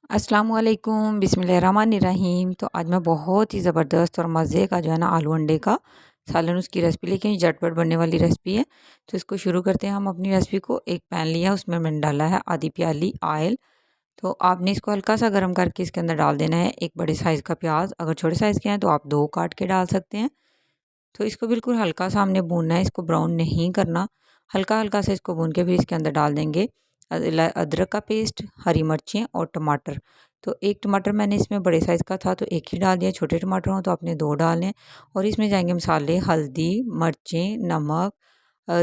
अस्सलाम वालेकुम बिस्मिल्लाहिर्रहमानिर्रहीम। तो आज मैं बहुत ही ज़बरदस्त और मज़े का जो है ना आलू अंडे का सालन उसकी रेसिपी लेके आई। झटपट बनने वाली रेसिपी है। तो इसको शुरू करते हैं हम अपनी रेसिपी को। एक पैन लिया, उसमें मैंने डाला है आधी प्याली ऑयल। तो आपने इसको हल्का सा गर्म करके इसके अंदर डाल देना है एक बड़े साइज़ का प्याज। अगर छोटे साइज़ के हैं तो आप 2 काट के डाल सकते हैं। तो इसको बिल्कुल हल्का सा हमने भूनना है, इसको ब्राउन नहीं करना। हल्का-हल्का सा इसको भून के फिर इसके अंदर डाल देंगे अदरक का पेस्ट, हरी मिर्चें और टमाटर। तो 1 टमाटर मैंने इसमें बड़े साइज़ का था तो 1 ही डाल दिया, छोटे टमाटर हों तो आपने 2 डालने हैं। और इसमें जाएँगे मसाले हल्दी, मिर्चें, नमक,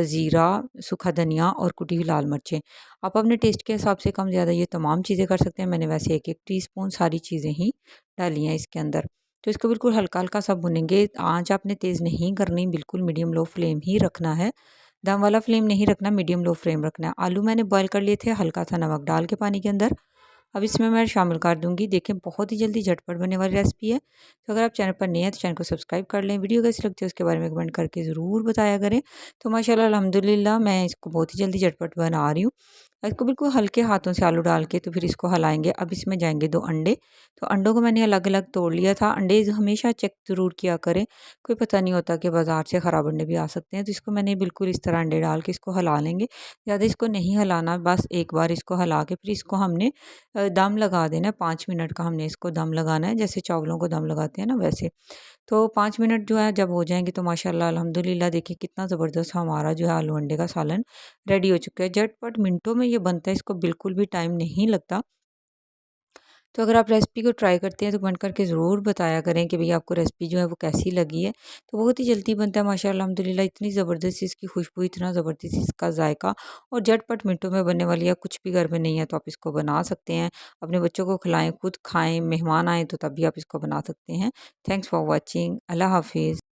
ज़ीरा, सूखा धनिया और कुटी हुई लाल मिर्चें। आप अपने टेस्ट के हिसाब से कम ज़्यादा ये तमाम चीज़ें कर सकते हैं। मैंने वैसे 1-1 टीस्पून सारी चीज़ें ही डाली हैं इसके अंदर। तो इसको बिल्कुल हल्का-हल्का सा भुनेंगे। आँच आपने तेज़ नहीं करनी, बिल्कुल मीडियम लो फ्लेम ही रखना है। दम वाला फ्लेम नहीं रखना, मीडियम लो फ्लेम रखना है। आलू मैंने बॉयल कर लिए थे हल्का सा नमक डाल के पानी के अंदर। अब इसमें मैं शामिल कर दूँगी। देखें बहुत ही जल्दी झटपट बनने वाली रेसिपी है। तो अगर आप चैनल पर नए हैं तो चैनल को सब्सक्राइब कर लें। वीडियो कैसी लगती है उसके बारे में कमेंट करके ज़रूर बताया करें। तो माशाल्लाह अल्हम्दुलिल्लाह मैं इसको बहुत ही जल्दी झटपट बना रही हूँ। इसको बिल्कुल हल्के हाथों से आलू डाल के तो फिर इसको हिलाएँगे। अब इसमें जाएँगे 2 अंडे। तो अंडों को मैंने अलग-अलग तोड़ लिया था। अंडे हमेशा चेक ज़रूर किया करें। कोई पता नहीं होता कि बाज़ार से ख़राब अंडे भी आ सकते हैं। तो इसको मैंने बिल्कुल इस तरह अंडे डाल के इसको हिला लेंगे। ज़्यादा इसको नहीं हिलाना, बस एक बार इसको हिला के फिर इसको हमने दम लगा देना है। 5 मिनट का हमने इसको दम लगाना है, जैसे चावलों को दम लगाते हैं ना वैसे। तो 5 मिनट जो है जब हो जाएँगे तो माशाल्लाह अल्हम्दुलिल्लाह देखिए कितना ज़बरदस्त हमारा जो है आलू अंडे का सालन रेडी हो चुका है। झटपट मिनटों में ये बनता है, इसको बिल्कुल भी टाइम नहीं लगता। तो अगर आप रेसिपी को ट्राई करते हैं तो कमेंट करके ज़रूर बताया करें कि भई आपको रेसिपी जो है वो कैसी लगी है। तो बहुत ही जल्दी बनता है माशाल्लाह अल्हम्दुलिल्लाह, इतनी ज़बरदस्त इसकी खुशबू, इतना ज़बरदस्त इसका जायका और झटपट मिनटों में बनने वाली है। कुछ भी घर में नहीं है तो आप इसको बना सकते हैं। अपने बच्चों को खिलाएँ, खुद खाएँ, मेहमान आएँ तो तब भी आप इसको बना सकते हैं। Thanks for watching. अल्लाह हाफ़िज़।